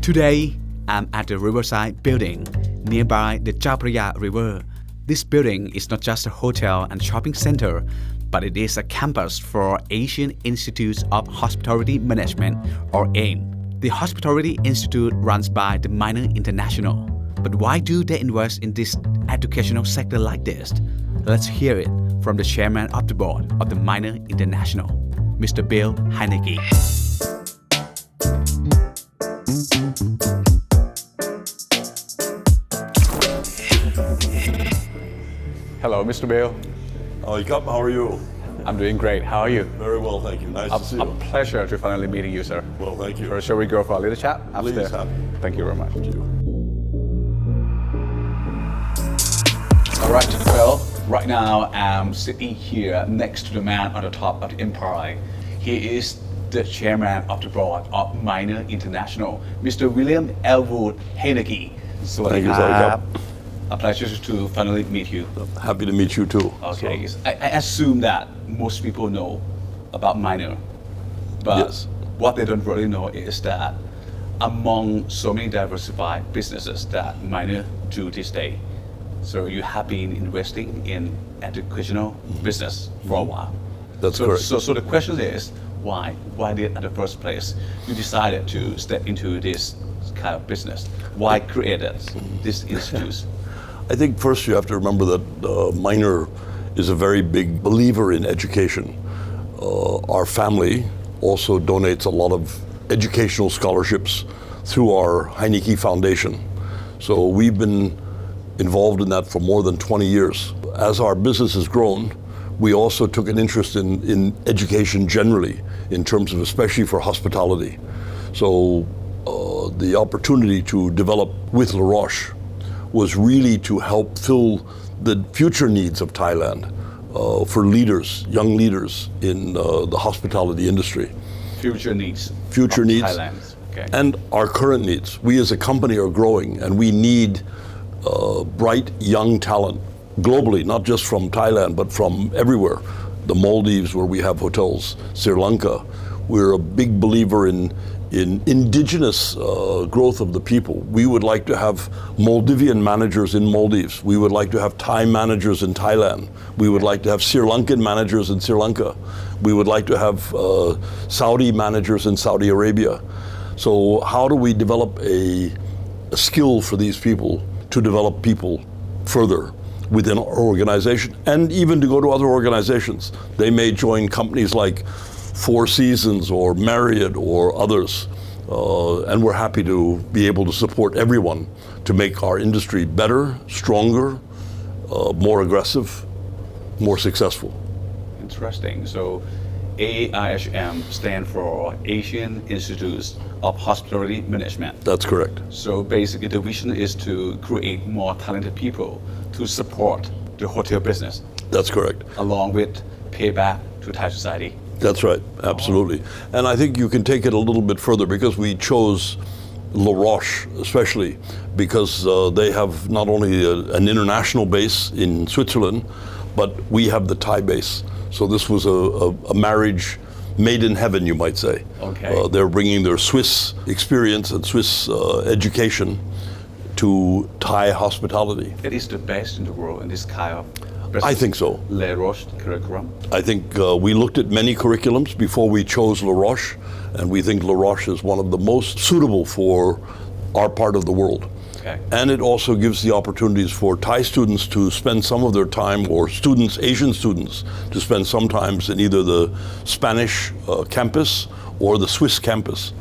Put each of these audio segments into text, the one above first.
Today, I'm at the Riverside building nearby the Chao Phraya River. This building is not just a hotel and shopping center, but it is a campus for Asian Institute of Hospitality Management, or AIM. The Hospitality Institute runs by the Minor International. But why do they invest in this educational sector like this? Let's hear it from the chairman of the board of the Minor International, Mr. Bill Heinecke. Hello, Mr. Bill. How are you? I'm doing great. How are you? Very well, thank you. Nice to see you. A pleasure to finally meeting you, sir. Well, thank you. Shall we go for a little chat upstairs? Please, happy. Thank you very much. Thank you. All right, well, right now I'm sitting here next to the man on the top of the empire. He is the chairman of the board of Minor International, Mr. William Ellwood Heinecke. So Thank you, sir. A pleasure to finally meet you. Happy to meet you too. Okay, So, I assume that most people know about Minor, but Yes. what they don't really know is that among so many diversified businesses that Minor do this day, so you have been investing in educational business for a while. That's so, correct. So the question is, why? Why did at the first place you decided to step into this kind of business? Why created this institute? I think first you have to remember that Minor is a very big believer in education. Our family also donates a lot of educational scholarships through our Heinecke Foundation. So we've been involved in that for more than 20 years. As our business has grown, we also took an interest in education generally, in terms of especially for hospitality. So the opportunity to develop with La Roche was really to help fill the future needs of Thailand for leaders, young leaders in the hospitality industry. Future needs. Future of needs. Thailand. Okay. And our current needs. We as a company are growing, and we need bright young talent globally, not just from Thailand, but from everywhere. The Maldives, where we have hotels, Sri Lanka. We're a big believer in indigenous growth of the people. We would like to have Maldivian managers in Maldives. We would like to have Thai managers in Thailand. We would like to have Sri Lankan managers in Sri Lanka. We would like to have Saudi managers in Saudi Arabia. So how do we develop a skill for these people to develop people further within our organization, and even to go to other organizations? They may join companies like Four Seasons or Marriott or others, and we're happy to be able to support everyone to make our industry better, stronger, more aggressive, more successful. Interesting. So AIHM stand for Asian Institute of Hospitality Management. That's correct. So basically the vision is to create more talented people to support the hotel business. That's correct. Along with payback to Thai society. That's right, absolutely. And I think you can take it a little bit further, because we chose La Roche especially because they have not only an international base in Switzerland, but we have the Thai base. So this was a marriage made in heaven, you might say. Okay. They're bringing their Swiss experience and Swiss education to Thai hospitality. It is the best in the world in this kind of business. I think so. La Roche curriculum. I think we looked at many curriculums before we chose La Roche, and we think La Roche is one of the most suitable for our part of the world. Okay. And it also gives the opportunities for Thai students to spend some of their time, or students, Asian students, to spend some time in either the Spanish campus or the Swiss campus.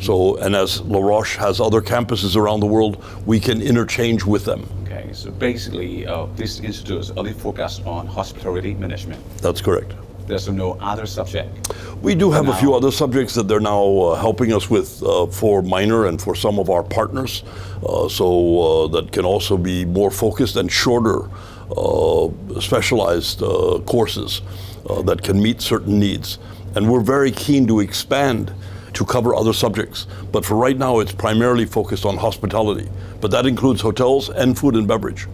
So, and as La Roche has other campuses around the world, we can interchange with them. Okay, so basically this institute is only focused on hospitality management. That's correct. There's no other subject. We do have a few other subjects that they're now helping us with for Minor and for some of our partners, so that can also be more focused and shorter, specialized courses that can meet certain needs. And we're very keen to expand to cover other subjects. But for right now, it's primarily focused on hospitality. But that includes hotels and food and beverage.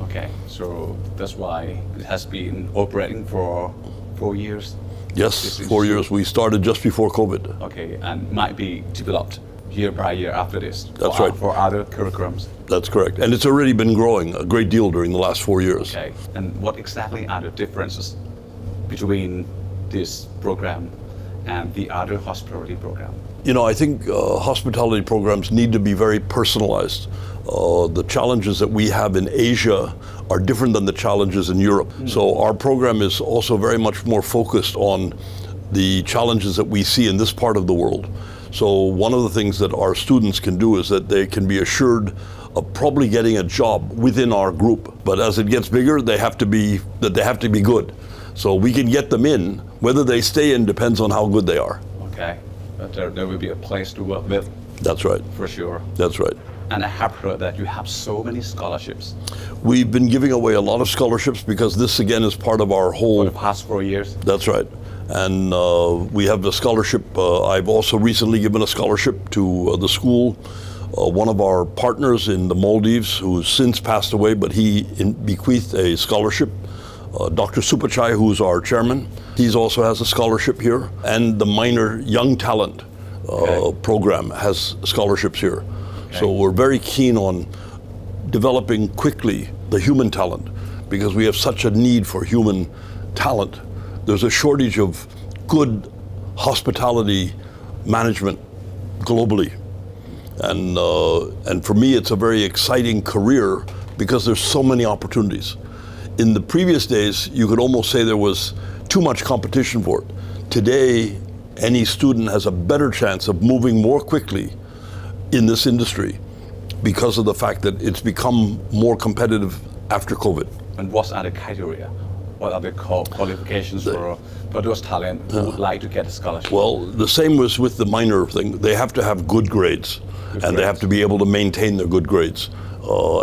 Okay, so that's why it has been operating for 4 years. Yes, 4 years. We started just before COVID. Okay, and might be developed year by year after this. That's right. For other curriculums. That's correct. And it's already been growing a great deal during the last 4 years. Okay. And what exactly are the differences between this program and the other hospitality program? You know, I think hospitality programs need to be very personalized. The challenges that we have in Asia are different than the challenges in Europe. So our program is also very much more focused on the challenges that we see in this part of the world. So one of the things that our students can do is that they can be assured of probably getting a job within our group. But as it gets bigger, they have to be good. So we can get them in. Whether they stay in depends on how good they are. Okay. But there will be a place to work with. That's right. For sure. That's right. And I have heard that you have so many scholarships. We've been giving away a lot of scholarships because this again is part of our whole... For the past 4 years? That's right. And we have the scholarship. I've also recently given a scholarship to the school. One of our partners in the Maldives, who's since passed away, but he bequeathed a scholarship. Dr. Supachai, who's our chairman, he also has a scholarship here. And the minor young talent program has scholarships here. Okay. So we're very keen on developing quickly the human talent because we have such a need for human talent. There's a shortage of good hospitality management globally. And for me, it's a very exciting career because there's so many opportunities. In the previous days, you could almost say there was too much competition for it. Today, any student has a better chance of moving more quickly in this industry because of the fact that it's become more competitive after COVID. And what are the criteria? What are the qualifications for those talent who would like to get a scholarship? Well, the same was with the minor thing. They have to have good grades, they have to be able to maintain their good grades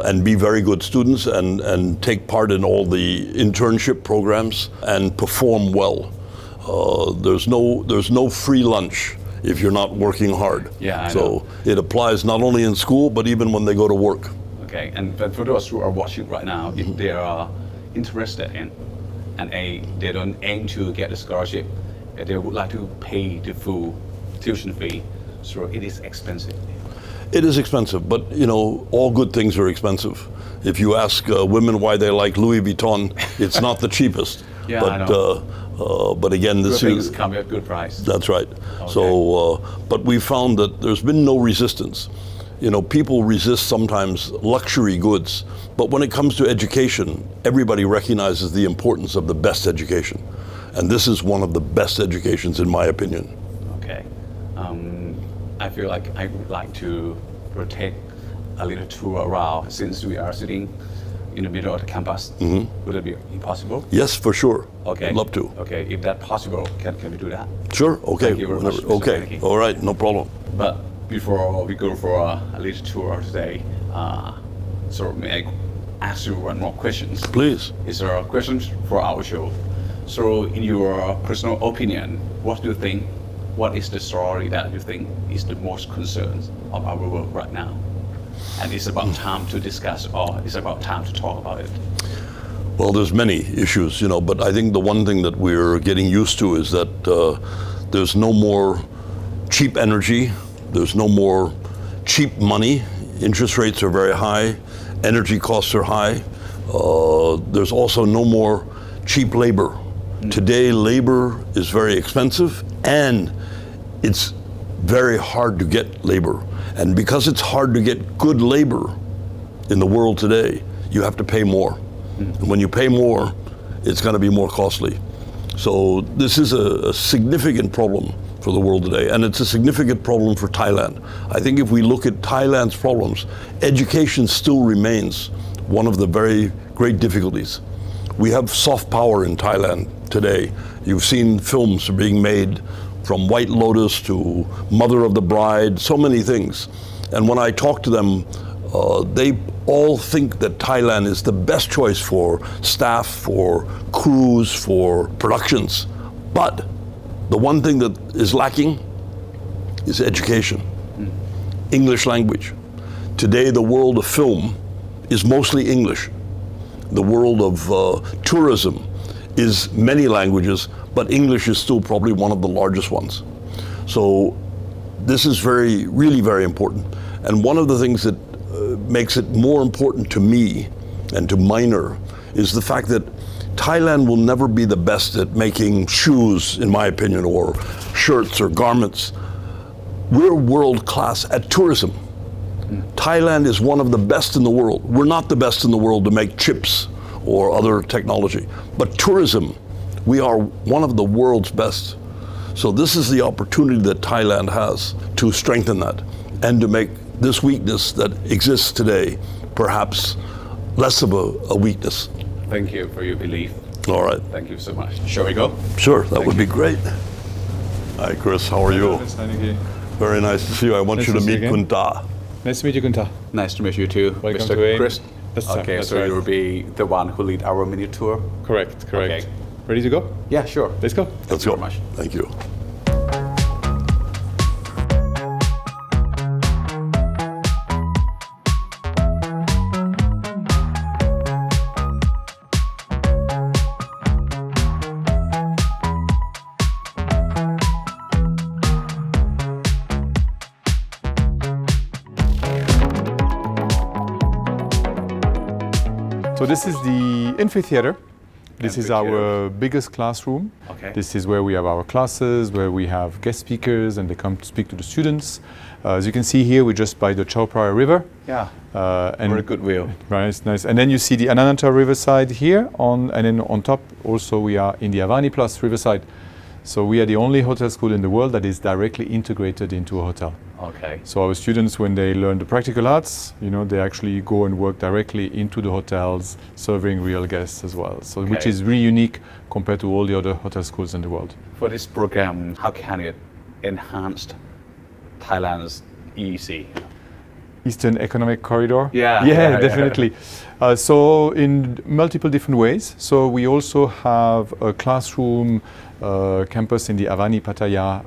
and be very good students and take part in all the internship programs and perform well. There's no free lunch if you're not working hard. Yeah, so it applies not only in school, but even when they go to work. Okay, and for those who are watching right now, if they are interested in and they don't aim to get a scholarship, they would like to pay the full tuition fee, so it is expensive. It is expensive, but you know, all good things are expensive. If you ask women why they like Louis Vuitton, it's not the cheapest. Yeah, but, I know. But again, this good things come at good price. That's right. Okay. So, but we found that there's been no resistance. You know, people resist sometimes luxury goods, but when it comes to education, everybody recognizes the importance of the best education. And this is one of the best educations in my opinion. Okay. I feel like I would like to take a little tour around since we are sitting in the middle of the campus. Mm-hmm. Would it be possible? Yes, for sure. Okay. I'd love to. Okay, if that's possible, can we do that? Sure, okay. Thank you very much, Mr. Okay, Heinecke. all right, no problem. But before we go for a little tour today, so may I ask you one more question? Please. Is there a question for our show? So in your personal opinion, what do you think, what is the story that you think is the most concern of our world right now? And it's about time to discuss, or it's about time to talk about it? Well, there's many issues, you know, but I think the one thing that we're getting used to is that there's no more cheap energy, there's no more cheap money. Interest rates are very high, energy costs are high. There's also no more cheap labor. Today, labor is very expensive and it's very hard to get labor. And because it's hard to get good labor in the world today, you have to pay more. And when you pay more, it's going to be more costly. So this is a significant problem for the world today, and it's a significant problem for Thailand. I think if we look at Thailand's problems, education still remains one of the very great difficulties. We have soft power in Thailand today. You've seen films being made from White Lotus to Mother of the Bride, so many things. And when I talk to them, they all think that Thailand is the best choice for staff, for crews, for productions. But the one thing that is lacking is education, English language. Today, the world of film is mostly English. The world of tourism is many languages, but English is still probably one of the largest ones. So this is really very important. And one of the things that makes it more important to me and to Minor is the fact that Thailand will never be the best at making shoes, in my opinion, or shirts or garments. We're world class at tourism. Thailand is one of the best in the world. We're not the best in the world to make chips or other technology, but tourism, we are one of the world's best. So this is the opportunity that Thailand has to strengthen that and to make this weakness that exists today perhaps less of a weakness. Thank you for your belief. All right. Thank you so much. Shall we go? Sure, that would be great. Hi, Chris, how are you? Mr. Heinecke. Very nice to see you. I want Nice you to to see you meet again. Kunta. Nice to meet you, Gunther. Nice to meet you too, Welcome Mr. to AIM. Chris. That's Okay, that's so right. you'll be the one who lead our mini tour? Correct. Okay. Ready to go? Yeah, sure. Let's go. Let's you go. very much. Thank you. So this is the amphitheater. This is Amphitheater. our biggest classroom. Okay. This is where we have our classes, where we have guest speakers, and they come to speak to the students. As you can see here, we're just by the Chao Phraya River. Yeah. And Very good view. Right, it's nice. And then you see the Ananta Riverside here, and then on top also we are in the Avani Plus Riverside. So we are the only hotel school in the world that is directly integrated into a hotel. Okay. So our students, when they learn the practical arts, they actually go and work directly into the hotels, serving real guests as well. So which Okay. is really unique compared to all the other hotel schools in the world. For this program, how can it enhance Thailand's EEC? Eastern Economic Corridor? Yeah. Definitely. So in multiple different ways. So we also have a classroom campus in the Avani Pattaya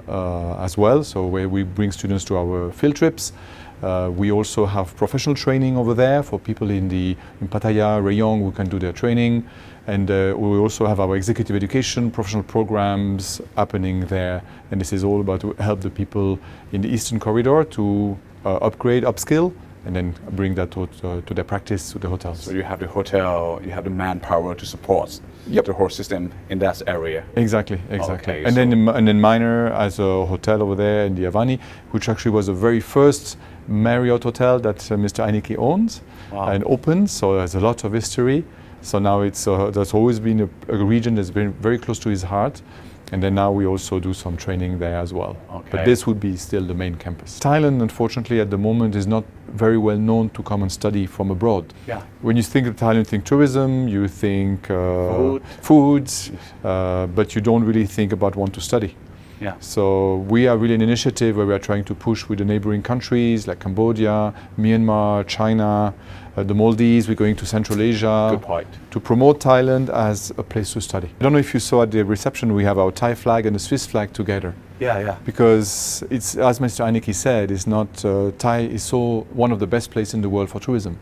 as well, so where we bring students to our field trips. We also have professional training over there for people in Pattaya, Rayong, who can do their training. And we also have our executive education professional programs happening there. And this is all about to help the people in the Eastern Corridor to upgrade, upskill, and then bring that to their practice to the hotels. So you have the hotel, you have the manpower to support Yep. the whole system in that area. Exactly. Okay, and then Minor as a hotel over there in the Avani, which actually was the very first Marriott hotel that Mr. Heinecke owns and opened. So there's a lot of history. So now that's always been a region that's been very close to his heart. And then now we also do some training there as well. Okay. But this would be still the main campus. Thailand, unfortunately, at the moment is not very well known to come and study from abroad. Yeah. When you think of Thailand, you think tourism, you think foods, but you don't really think about want to study. Yeah. So we are really an initiative where we are trying to push with the neighboring countries like Cambodia, Myanmar, China, the Maldives. We're going to Central Asia. Good point. To promote Thailand as a place to study. I don't know if you saw at the reception, we have our Thai flag and the Swiss flag together. Yeah. Because it's, as Mr. Heinecke said, it's not, Thai is so one of the best places in the world for tourism.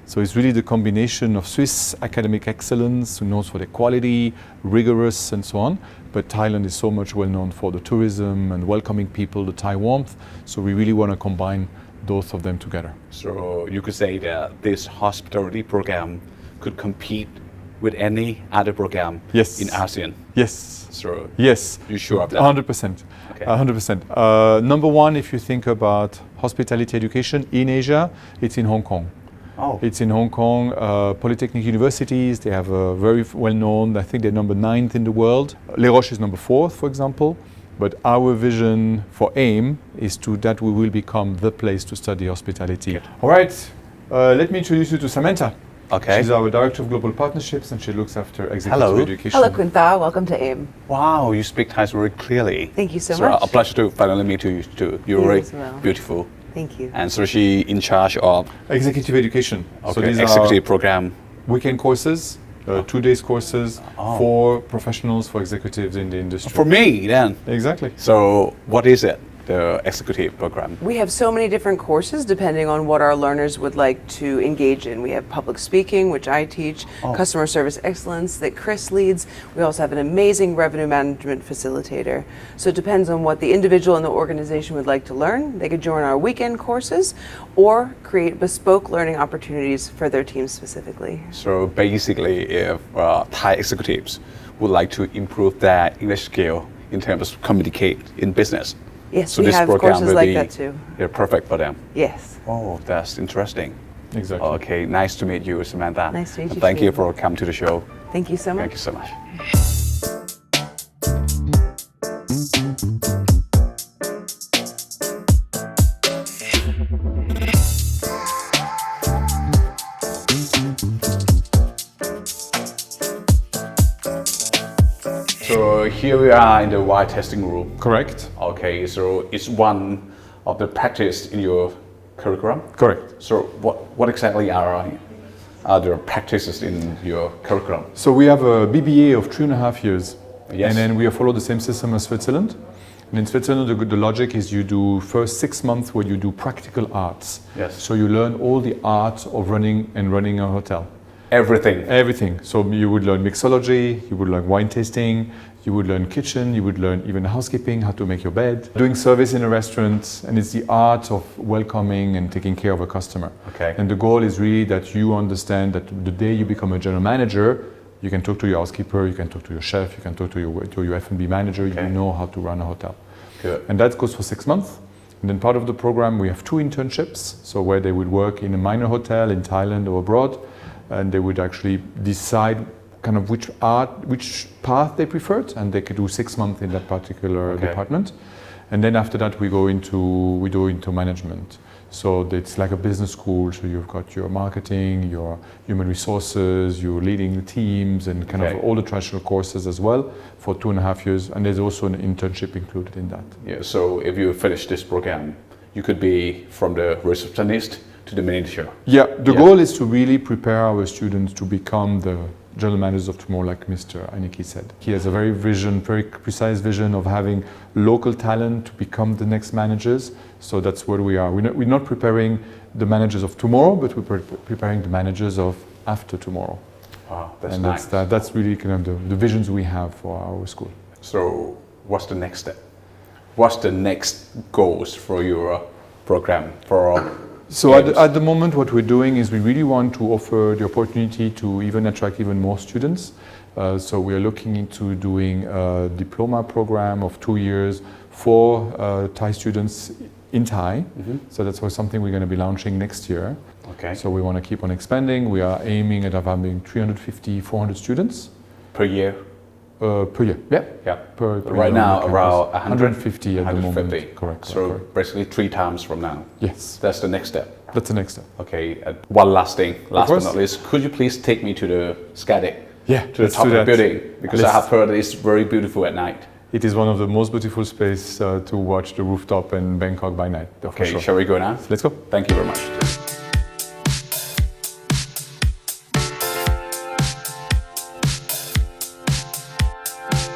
So it's really the combination of Swiss academic excellence, who knows for their quality, rigorous and so on. But Thailand is so much well known for the tourism and welcoming people, the Thai warmth. So we really want to combine both of them together. So you could say that this hospitality program could compete with any other program Yes. in ASEAN. Yes. So Yes. you sure of that? 100%. Okay. 100%. Number one, if you think about hospitality education in Asia, it's in Hong Kong. Oh. It's in Hong Kong, Polytechnic universities, they have a very well known, I think they're number 9th in the world. Les Roches is number 4th, for example. But our vision for AIM is that we will become the place to study hospitality. Good. All right, let me introduce you to Samantha. Okay. She's our Director of Global Partnerships and she looks after executive Hello. education. Hello, Kunta. Welcome to AIM. Wow, you speak Thai very clearly. Thank you so much. A pleasure to finally meet you too. You're You very as well. beautiful. Thank you. And so she in charge of Executive education. So these executive are program. weekend courses, 2 days courses for professionals, for executives in the industry. For me then. Exactly. So what is it? the executive program? We have so many different courses depending on what our learners would like to engage in. We have public speaking, which I teach, customer service excellence that Chris leads. We also have an amazing revenue management facilitator. So it depends on what the individual and the organization would like to learn. They could join our weekend courses or create bespoke learning opportunities for their team specifically. So basically, if Thai executives would like to improve their English skill in terms of communicate in business, Yes, so we this have program courses will like be that too. Perfect for them. Yes. Oh, that's interesting. Exactly. Okay, nice to meet you, Samantha. Nice to meet you And thank too. you for coming to the show. Thank you so much. Thank you so much. So here we are in the wine testing room. Correct. Okay, so it's one of the practice in your curriculum? Correct. So what exactly are the practices in your curriculum? So we have a BBA of 3.5 years. Yes. And then we follow the same system as Switzerland. And in Switzerland, the logic is you do first 6 months where you do practical arts. Yes. So you learn all the art of running a hotel. Everything. Everything. So you would learn mixology, you would learn wine tasting, you would learn kitchen, you would learn even housekeeping, how to make your bed, doing service in a restaurant, and it's the art of welcoming and taking care of a customer. Okay. And the goal is really that you understand that the day you become a general manager, you can talk to your housekeeper, you can talk to your chef, you can talk to your F&B manager, Okay. you know how to run a hotel. Good. And that goes for 6 months. And then part of the program, we have 2 internships, so where they would work in a minor hotel in Thailand or abroad, and they would actually decide kind of which path they preferred, and they could do 6 months in that particular department. And then after that, we go into management. So it's like a business school. So you've got your marketing, your human resources, you're leading the teams, and kind of all the traditional courses as well for 2.5 years. And there's also an internship included in that. Yeah. So if you finish this program, you could be from the receptionist to the manager. Yeah. The goal is to really prepare our students to become the general managers of tomorrow, like Mr. Heinecke said. He has a very precise vision of having local talent to become the next managers. So that's where we are. We're not preparing the managers of tomorrow, but we're preparing the managers of after tomorrow. Wow, that's and nice. That's really kind of the visions we have for our school. So what's the next step? What's the next goals for your program? So at the moment, what we're doing is we really want to offer the opportunity to even attract even more students. So we are looking into doing a diploma program of 2 years for Thai students in Thai. Mm-hmm. So that's something we're going to be launching next year. Okay. So we want to keep on expanding. We are aiming at having 350, 400 students. Per year? Per year, yeah. Yeah. Per right now, around 150 at 150. the moment. Correct. So correct. basically 3 times from now. Yes. That's the next step. That's the next step. Okay. One last thing, last but not least, could you please take me to the sky deck? Yeah. To the top of the building, because I have heard it's very beautiful at night. It is one of the most beautiful spaces to watch the rooftop in Bangkok by night. Okay, sure. Shall we go now? Let's go. Thank you very much.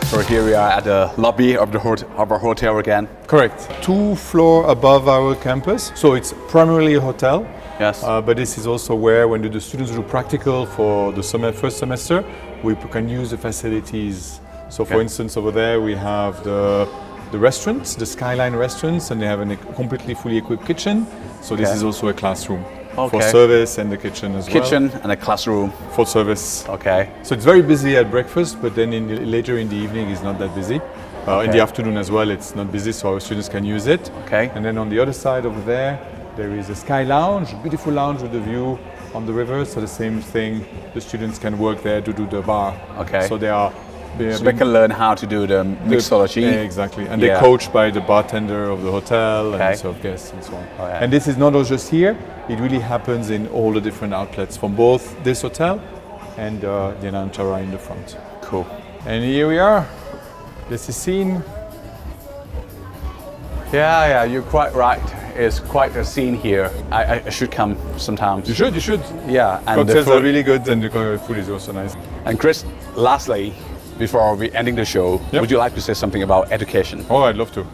So here we are at the lobby of our hotel again. Correct. 2 floors above our campus. So it's primarily a hotel. Yes. But this is also where, when the students do practical for the first semester, we can use the facilities. So for instance, over there we have the restaurants, the Skyline restaurants, and they have a completely fully equipped kitchen. So this is also a classroom for service, and the kitchen as well. Kitchen and a classroom. For service. Okay. So it's very busy at breakfast, but then later in the evening it's not that busy. In the afternoon as well, it's not busy, so our students can use it. Okay. And then on the other side over there is a Sky Lounge, a beautiful lounge with a view on the river. So the same thing, the students can work there to do the bar. Okay. So they can learn how to do the mixology. Exactly. And they're coached by the bartender of the hotel and serve guests and so on. Okay. And this is not just here, it really happens in all the different outlets from both this hotel and the Anantara in the front. Cool. And here we are. This is scene. Yeah, you're quite right. It's quite a scene here. I should come sometimes. You should. Yeah, and cocktails are really good, and the food is also nice. And Chris, lastly, before we ending the show, would you like to say something about education? Oh, I'd love to.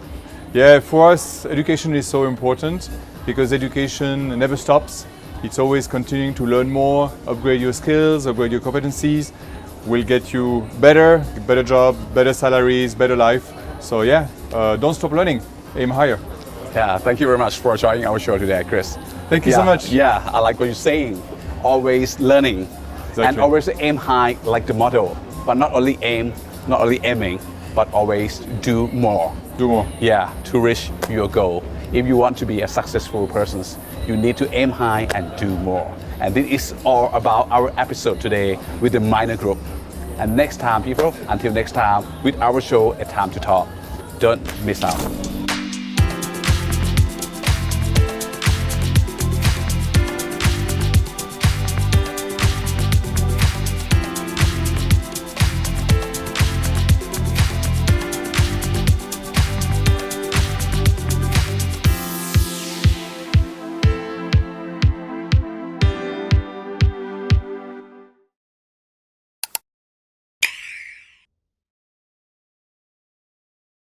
Yeah, for us, education is so important because education never stops. It's always continuing to learn more, upgrade your skills, upgrade your competencies, will get you better job, better salaries, better life. So yeah, don't stop learning, aim higher. Yeah, thank you very much for joining our show today, Chris. Thank you so much. Yeah, I like what you're saying. Always learning and always aim high like the motto. But not only aiming, but always do more. Do more. Yeah, to reach your goal. If you want to be a successful person, you need to aim high and do more. And this is all about our episode today with the minor group. And next time, people, until next time, with our show, A Time to Talk, don't miss out.